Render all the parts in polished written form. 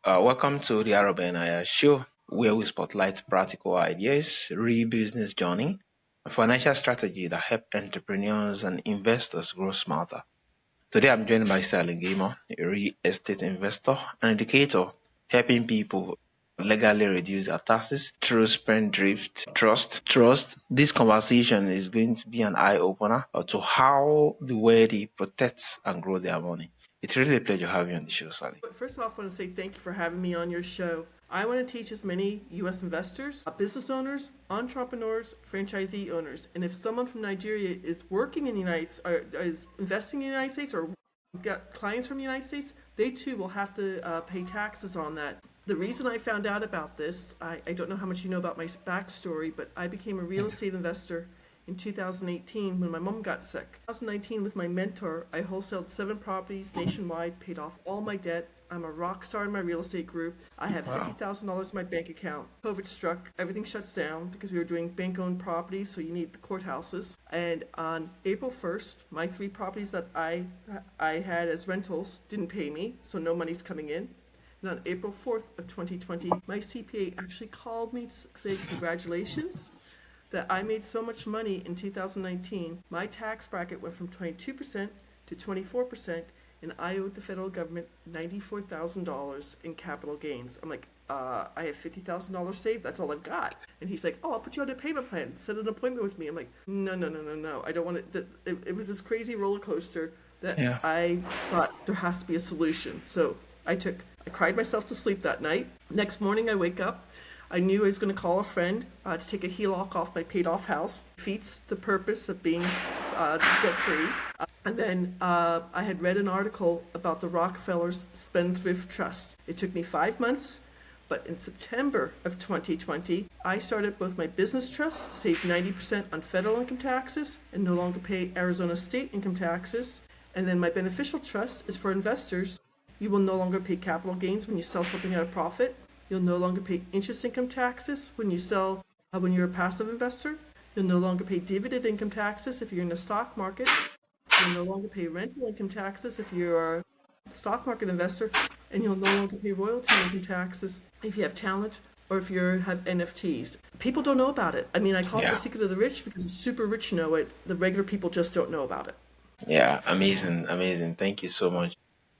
Welcome to the Aro Benaiah Show, where we spotlight practical ideas, real business journey, and financial strategy that help entrepreneurs and investors grow smarter. Today, I'm joined by Sally Gimon, a real estate investor and educator, helping people legally reduce their taxes through Spendthrift Trust. This conversation is going to be an eye opener to how the wealthy protects and grow their money. It's really a pleasure having you on the show, Sally. But first off, I want to say thank you for having me on your show. I want to teach as many U.S. investors, business owners, entrepreneurs, franchisee owners, and if someone from Nigeria is working in the or is investing in the United States, or got clients from the United States, they too will have to pay taxes on that. The reason I found out about this, I don't know how much you know about my backstory, but I became a real estate investor in 2018 when my mom got sick. 2019 with my mentor, I wholesaled 7 properties nationwide, paid off all my debt. I'm a rock star in my real estate group. I have $50,000 in my bank account. COVID struck, everything shuts down because we were doing bank-owned properties, so you need the courthouses. And on April 1st, my 3 properties that I had as rentals didn't pay me, so no money's coming in. And on April 4th of 2020, my CPA actually called me to say congratulations that I made so much money in 2019. My tax bracket went from 22% to 24%, and I owed the federal government $94,000 in capital gains. I'm like, I have $50,000 saved. That's all I've got. And he's like, oh, I'll put you on a payment plan. Set an appointment with me. I'm like, no. I don't want it. It was this crazy roller coaster that I thought there has to be a solution. So I cried myself to sleep that night. Next morning I wake up. I knew I was going to call a friend to take a HELOC off my paid-off house. Defeats the purpose of being debt-free. And then I had read an article about the Rockefellers Spendthrift Trust. It took me 5 months, but in September of 2020, I started both my business trust, saved 90% on federal income taxes, and no longer pay Arizona state income taxes. And then my beneficial trust is for investors. You will no longer pay capital gains when you sell something at a profit. You'll no longer pay interest income taxes when you sell, when you're a passive investor. You'll no longer pay dividend income taxes if you're in the stock market. You'll no longer pay rental income taxes if you're a stock market investor. And you'll no longer pay royalty income taxes if you have talent or if you have NFTs. People don't know about it. I mean, I call it the secret of the rich because the super rich know it. The regular people just don't know about it. Yeah, amazing. Thank you so much.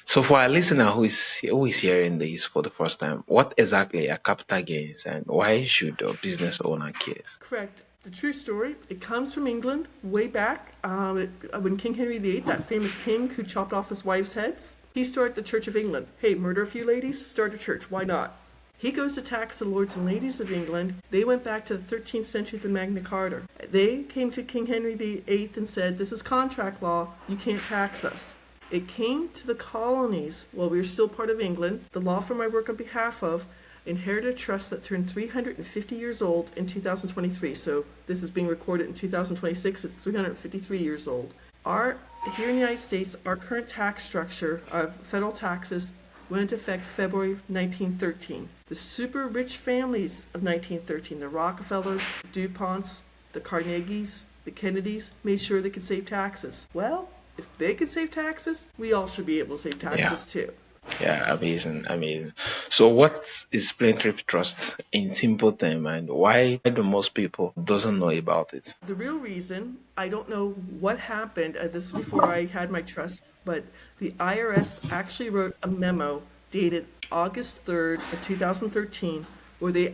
So for our listener who is hearing this for the first time, what exactly are capital gains and why should a business owner care? Correct. The true story, it comes from England way back when King Henry VIII, that famous king who chopped off his wives' heads, he started the Church of England. Hey, murder a few ladies, start a church, why not? He goes to tax the lords and ladies of England. They went back to the 13th century, the Magna Carta. They came to King Henry VIII and said, this is contract law, you can't tax us. It came to the colonies while we were still part of England. The law firm I work on behalf of inherited a trust that turned 350 years old in 2023. So this is being recorded in 2026. It's 353 years old. Here in the United States, our current tax structure of federal taxes went into effect February 1913. The super rich families of 1913, the Rockefellers, the DuPonts, the Carnegies, the Kennedys, made sure they could save taxes. Well, if they could save taxes, we all should be able to save taxes too. Yeah, amazing. So what is Spendthrift Trust in simple terms, and why do most people doesn't know about it? The real reason, I don't know what happened, this was before I had my trust, but the IRS actually wrote a memo dated August 3rd of 2013 where they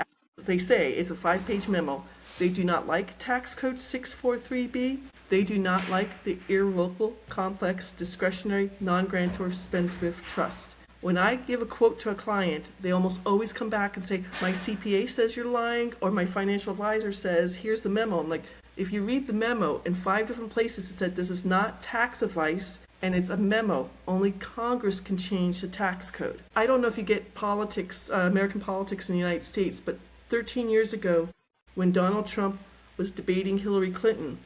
say, it's a 5-page memo, they do not like tax code 643B. They do not like the irrevocable, complex, discretionary, non-grantor spendthrift trust. When I give a quote to a client, they almost always come back and say, my CPA says you're lying, or my financial advisor says, here's the memo. I'm like, if you read the memo, in 5 different places it said this is not tax advice, and it's a memo. Only Congress can change the tax code. I don't know if you get politics, American politics in the United States, but 13 years ago, when Donald Trump was debating Hillary Clinton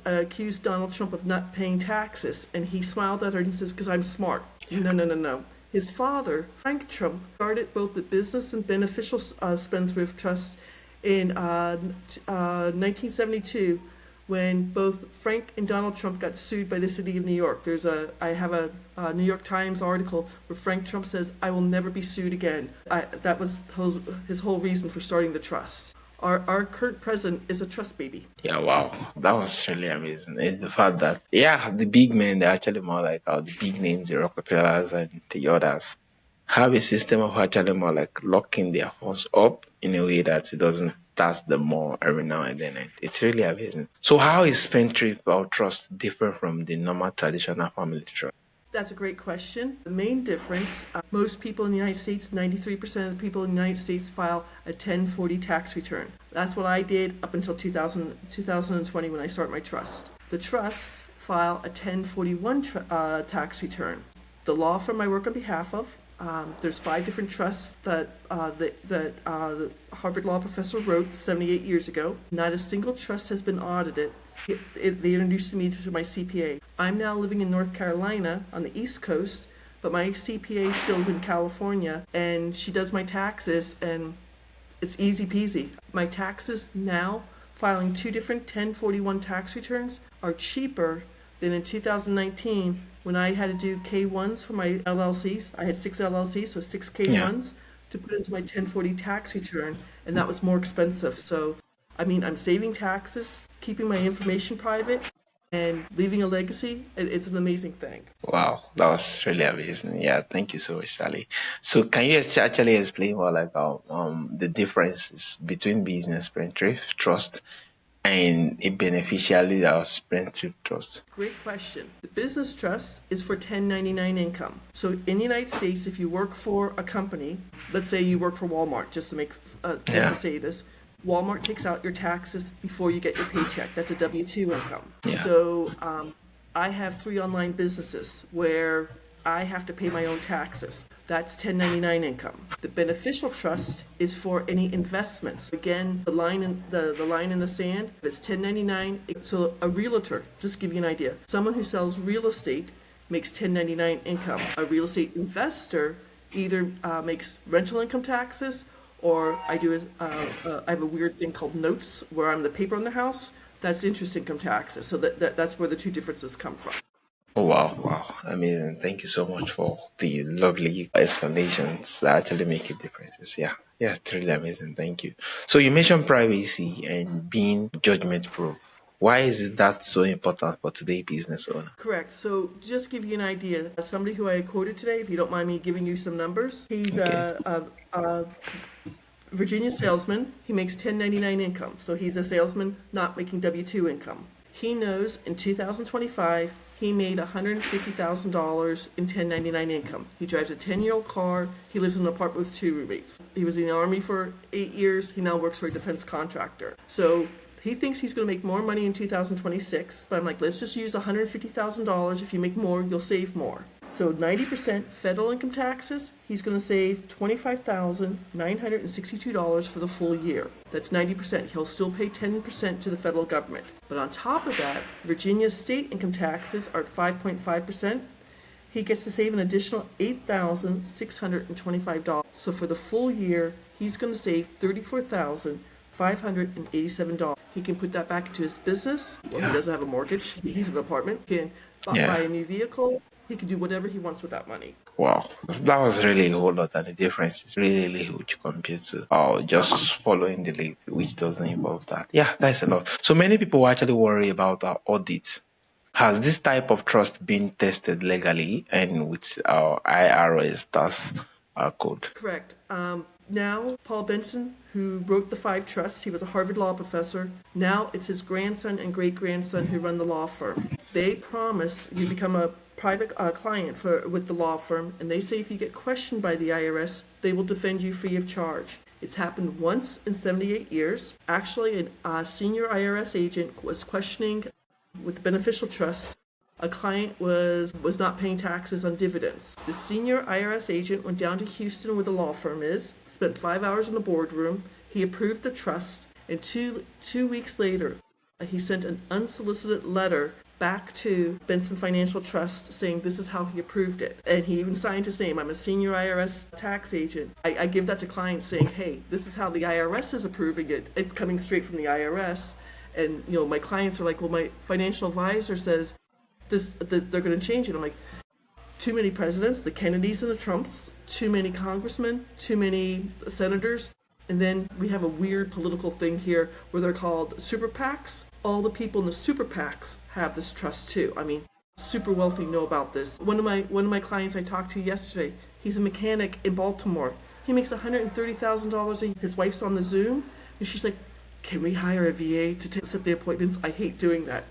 accused Donald Trump of not paying taxes, and he smiled at her and says, because I'm smart. No. His father, Frank Trump, started both the business and beneficial spendthrift trust in 1972 when both Frank and Donald Trump got sued by the city of New York. I have a New York Times article where Frank Trump says, "I will never be sued again." That was his whole reason for starting the trust. Our current president is a trust baby. Yeah, wow. That was really amazing. And the fact that, yeah, the big men, they're actually more like the big names, the Rockefellers and the others, have a system of actually more like locking their funds up in a way that it doesn't tax them more every now and then. And it's really amazing. So how is Spendthrift or trust different from the normal traditional family trust? That's a great question. The main difference, most people in the United States, 93% of the people in the United States file a 1040 tax return. That's what I did up until 2020 when I started my trust. The trusts file a 1041 tax return. The law firm I work on behalf of, there's 5 different trusts that the Harvard law professor wrote 78 years ago. Not a single trust has been audited. They introduced me to my CPA. I'm now living in North Carolina on the East Coast, but my CPA still is in California, and she does my taxes, and it's easy peasy. My taxes now, filing 2 different 1041 tax returns, are cheaper than in 2019 when I had to do K1s for my LLCs. I had 6 LLCs, so 6 K1s to put into my 1040 tax return, and that was more expensive. So, I mean, I'm saving taxes, keeping my information private, and leaving a legacy. It's an amazing thing. Wow, that was really amazing. Yeah, thank you so much, Sally. So can you actually explain more like the differences between business Spendthrift trust and a beneficiary or Spendthrift trust? Great question. The business trust is for 1099 income. So in the United States, if you work for a company, let's say you work for Walmart, just to say this, Walmart takes out your taxes before you get your paycheck. That's a W-2 income. Yeah. So I have 3 online businesses where I have to pay my own taxes. That's 1099 income. The beneficial trust is for any investments. Again, the line in the sand, if it's 1099, so a realtor, just to give you an idea, someone who sells real estate makes 1099 income. A real estate investor either makes rental income taxes, or I have a weird thing called notes where I'm the paper on the house. That's interest income taxes. So that's where the 2 differences come from. Oh, wow, wow. Amazing. Thank you so much for the lovely explanations that actually make a difference. Yeah, yeah, it's really amazing. Thank you. So you mentioned privacy and being judgment proof. Why is it that so important for today's business owner? Correct. So just give you an idea, somebody who I quoted today, if you don't mind me giving you some numbers, he's a Virginia salesman. He makes 1099 income. So he's a salesman not making W-2 income. He knows in 2025, he made $150,000 in 1099 income. He drives a 10-year-old car. He lives in an apartment with 2 roommates. He was in the Army for 8 years. He now works for a defense contractor. So he thinks he's going to make more money in 2026, but I'm like, let's just use $150,000. If you make more, you'll save more. So 90% federal income taxes, he's going to save $25,962 for the full year. That's 90%. He'll still pay 10% to the federal government. But on top of that, Virginia's state income taxes are at 5.5%. He gets to save an additional $8,625. So for the full year, he's going to save $34,587. He can put that back into his business. Well, he doesn't have a mortgage. He's in an apartment. He can buy a new vehicle. He can do whatever he wants with that money. Wow, that was really a whole lot, and the difference is really huge compared to just following the lead, which doesn't involve that. Yeah, that's a lot. So many people actually worry about our audits. Has this type of trust been tested legally and with our IRS tax code? Correct. Now, Paul Benson, who wrote the 5 trusts, he was a Harvard law professor. Now it's his grandson and great-grandson who run the law firm. They promise you become a private client with the law firm, and they say if you get questioned by the IRS, they will defend you free of charge. It's happened once in 78 years. Actually, a senior IRS agent was questioning with the beneficial trust. A client was not paying taxes on dividends. The senior IRS agent went down to Houston where the law firm is, spent 5 hours in the boardroom. He approved the trust, and two weeks later, he sent an unsolicited letter back to Benson Financial Trust saying this is how he approved it. And he even signed his name. I'm a senior IRS tax agent. I give that to clients saying, hey, this is how the IRS is approving it. It's coming straight from the IRS. And my clients are like, well, my financial advisor says that they're going to change it. I'm like, too many presidents, the Kennedys and the Trumps, too many congressmen, too many senators. And then we have a weird political thing here where they're called super PACs. All the people in the super PACs have this trust too. I mean, super wealthy know about this. One of my clients I talked to yesterday, he's a mechanic in Baltimore. He makes $130,000 a year. His wife's on the Zoom, and she's like, "Can we hire a VA to set the appointments?" I hate doing that.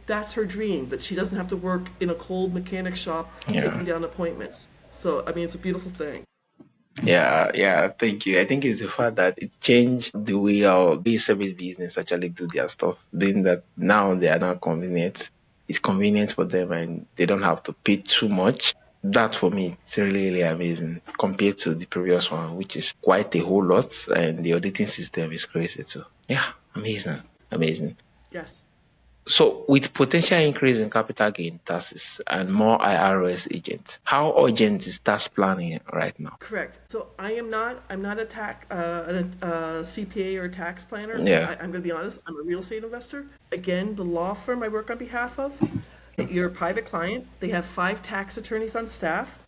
That's her dream, that she doesn't have to work in a cold mechanic shop taking down appointments. So, I mean, it's a beautiful thing. Yeah, thank you. I think it's the fact that it changed the way our base service business actually do their stuff. Being that now they are not convenient. It's convenient for them and they don't have to pay too much. That for me, it's really, really amazing compared to the previous one, which is quite a whole lot, and the auditing system is crazy too. Yeah, amazing, amazing. Yes. So, with potential increase in capital gain taxes and more IRS agents, how urgent is tax planning right now? Correct. So I'm not a CPA or a tax planner. Yeah, I'm going to be honest. I'm a real estate investor. Again, the law firm I work on behalf of, you're a private client. They have 5 tax attorneys on staff.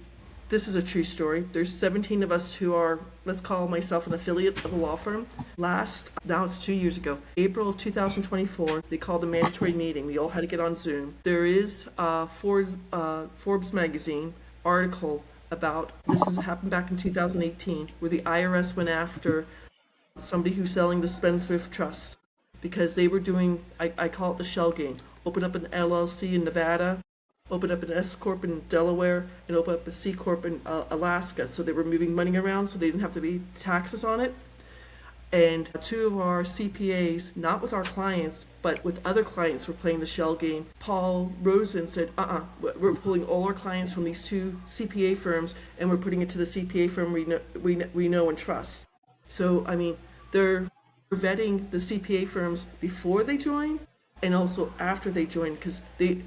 This is a true story. There's 17 of us who are, let's call myself an affiliate of a law firm. Now it's 2 years ago, April of 2024, they called a mandatory meeting. We all had to get on Zoom. There is a Forbes magazine article about this has happened back in 2018, where the IRS went after somebody who's selling the Spendthrift Trust because they were doing, I call it the shell game. Open up an LLC in Nevada, open up an S Corp in Delaware, and open up a C Corp in Alaska. So they were moving money around so they didn't have to pay taxes on it. And 2 of our CPAs, not with our clients, but with other clients, were playing the shell game. Paul Rosen said, we're pulling all our clients from these 2 CPA firms and we're putting it to the CPA firm we know and trust. So, I mean, they're vetting the CPA firms before they join and also after they join, because the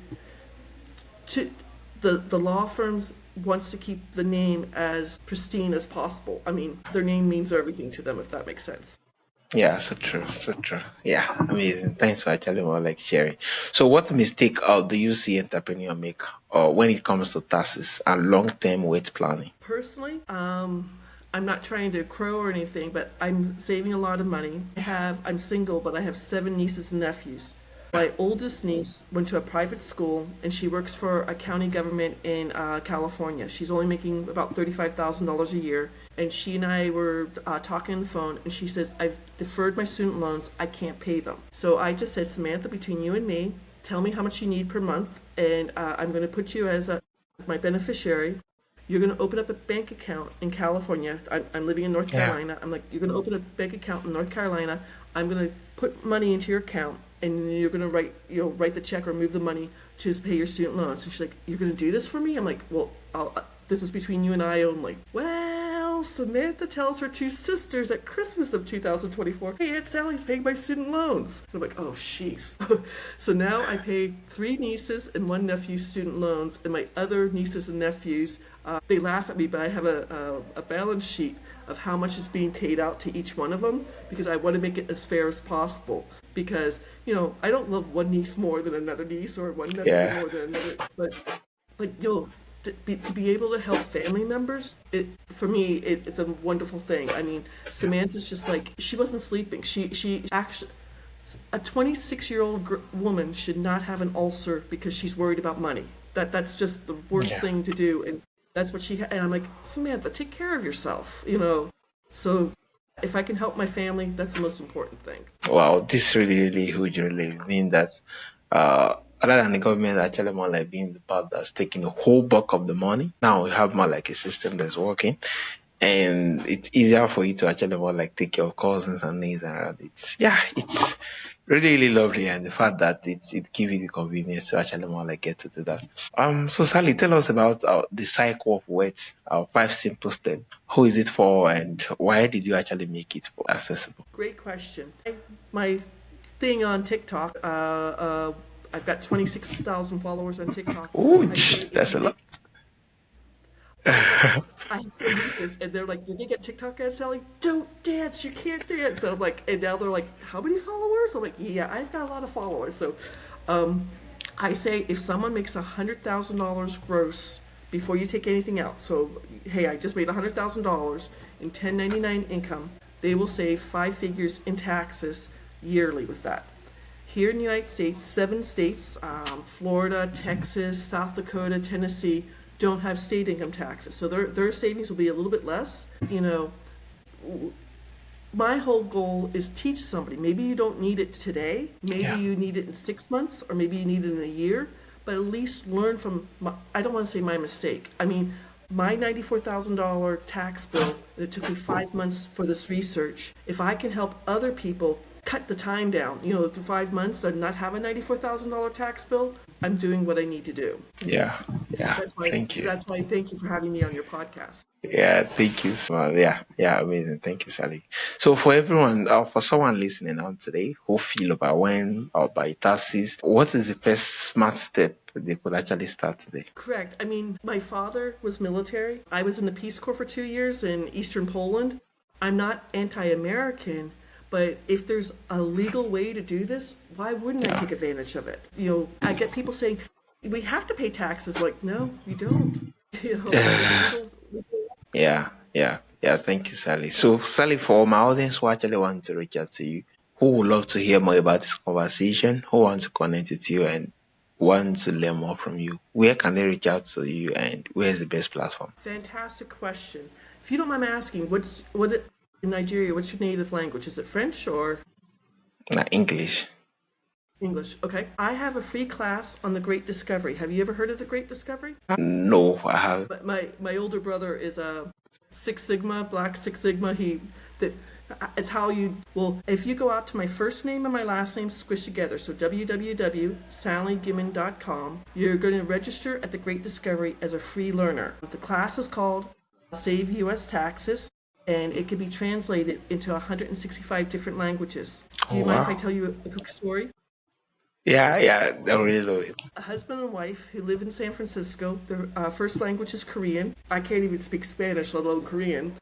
law firms wants to keep the name as pristine as possible. I mean, their name means everything to them, if that makes sense. yeah, so true, so true. Yeah, amazing. Thanks for actually more like sharing. So, what mistake do you see entrepreneur make when it comes to taxes and long-term wealth planning? Personally, I'm not trying to crow or anything, but I'm saving a lot of money. I'm single, but I have 7 nieces and nephews. My oldest niece went to a private school and she works for a county government in California. She's only making about $35,000 a year. And she and I were talking on the phone and she says, "I've deferred my student loans. I can't pay them." So I just said, "Samantha, between you and me, tell me how much you need per month and I'm going to put you as my beneficiary. You're going to open up a bank account in California. I'm living in North Carolina. I'm like, you're going to open a bank account in North Carolina. I'm going to put money into your account and you're going to write the check or move the money to pay your student loans." And she's like, "You're going to do this for me?" I'm like, "Well, this is between you and I only." Well, Samantha tells her 2 sisters at Christmas of 2024, "Hey, Aunt Sally's paying my student loans." And I'm like, "Oh, jeez." So now I pay 3 nieces and 1 nephew's student loans, and my other nieces and nephews, they laugh at me, but I have a balance sheet of how much is being paid out to each one of them because I want to make it as fair as possible. Because, I don't love one niece more than another niece or one nephew more than another. But to be able to help family members, for me, it's a wonderful thing. I mean, Samantha's just like, she wasn't sleeping. She actually, a 26-year-old woman should not have an ulcer because she's worried about money. That's just the worst thing to do. And that's what and I'm like, "Samantha, take care of yourself, So if I can help my family, that's the most important thing. Wow, this is really, really huge, really mean that other than the government actually more like being the part that's taking the whole bulk of the money, now we have more like a system that's working and it's easier for you to actually more like take your cousins and things around it. Yeah, it's really, really lovely, and the fact that it gives you the convenience to actually more like get to do that. So Sally, tell us about the cycle of wealth, 5 simple steps. Who is it for, and why did you actually make it accessible? Great question. My thing on TikTok, I've got 26,000 followers on TikTok. Oh, that's a lot. I have four nieces, and they're like, "Did you get TikTok ads, Sally? Don't dance. You can't dance." So I'm like, and now they're like, "How many followers?" I'm like, "Yeah, I've got a lot of followers." So, um, I say if someone makes $100,000 gross before you take anything out, so hey, I just made $100,000 in 1099 income, they will save five figures in taxes yearly with that. Here in the United States, 7 states, Florida, Texas, South Dakota, Tennessee, don't have state income taxes. So their savings will be a little bit less. My whole goal is teach somebody. Maybe you don't need it today. Maybe Yeah. you need it in 6 months, or maybe you need it in a year. But at least learn from. I don't want to say my mistake. I mean, my $94,000 tax bill, and it took me 5 months for this research. If I can help other people cut the time down, to 5 months and not have a $94,000 tax bill, I'm doing what I need to do. Yeah. Yeah. That's why. Thank you. That's why. Thank you for having me on your podcast. Yeah, thank you so much. Yeah, yeah, amazing. Thank you, Sally. So for everyone, for someone listening on today who feel overwhelmed or by taxes, what is the first smart step they could actually start today? Correct. I mean, my father was military. I was in the Peace Corps for 2 years in Eastern Poland. I'm not anti-American, but if there's a legal way to do this, why wouldn't I Yeah. take advantage of it? I get people saying, we have to pay taxes. Like, no, you don't. There's a legal. Yeah, yeah, yeah. Thank you, Sally. So, Sally, for my audience who actually want to reach out to you, who would love to hear more about this conversation, who wants to connect with you and want to learn more from you, where can they reach out to you and where is the best platform? Fantastic question. If you don't mind me asking, in Nigeria, what's your native language? Is it French or English. English? Okay. I have a free class on the Great Discovery. Have you ever heard of the Great Discovery? No, I have. But my older brother is a Six Sigma, Black Six Sigma. It's how you, well, if you go out to my first name and my last name squished together, so www.sallygimon.com, you're going to register at the Great Discovery as a free learner. The class is called Save U.S. Taxes, and it can be translated into 165 different languages. Do Oh, you mind if I wow. tell you a quick story? Yeah, yeah, I really love it. A husband and wife who live in San Francisco. Their first language is Korean. I can't even speak Spanish, let alone Korean.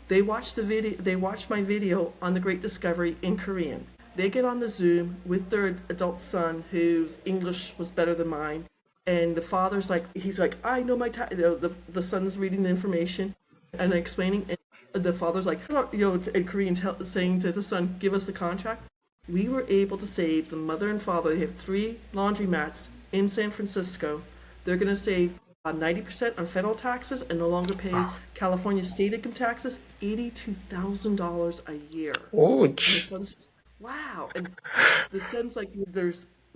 They watched the video. They watched my video on the Great Discovery in Korean. They get on the Zoom with their adult son, whose English was better than mine, and the father's like, he's like, I know my the son's reading the information and explaining, and the father's like, in Korean, saying to the son, give us the contract. We were able to save the mother and father. They have 3 laundromats in San Francisco. They're going to save 90% on federal taxes and no longer pay California state income taxes, $82,000 a year. Oh, And the son's just, wow. And the son's like,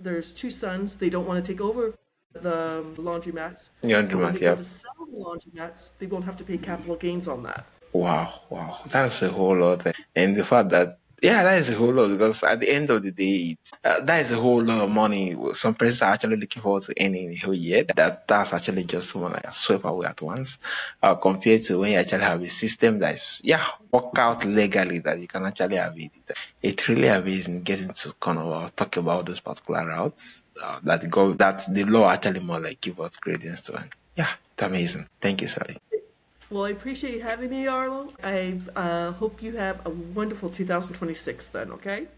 there's 2 sons. They don't want to take over the laundromats. you're on So when demand, they go yeah. to sell the laundromats, they won't have to pay capital gains on that. Wow, wow, that's a whole lot. And the fact that, yeah, that is a whole lot because at the end of the day, that is a whole lot of money. Some persons are actually looking forward to earning a whole year. That's actually just more like a sweep away at once, compared to when you actually have a system that is, yeah, work out legally that you can actually have it. It's really amazing getting to kind of talk about those particular routes that the law actually more like give us credence to. And yeah, it's amazing. Thank you, Sally. Well, I appreciate you having me, Arlo. I hope you have a wonderful 2026 then, okay?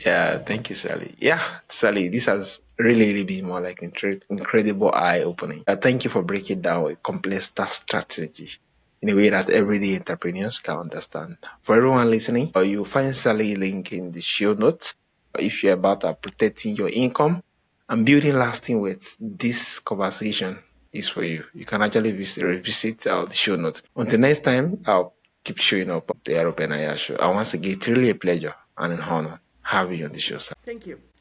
Yeah, thank you, Sally. Yeah, Sally, this has really been more like incredible eye-opening. Thank you for breaking down a complex tax strategy in a way that everyday entrepreneurs can understand. For everyone listening, you'll find Sally link in the show notes. If you're about protecting your income and building lasting wealth, this conversation is for you. You can actually revisit the show notes. Until next time, I'll keep showing up on the Aro Benaiah Show. And once again, it's really a pleasure and an honor having you on the show, sir. Thank you.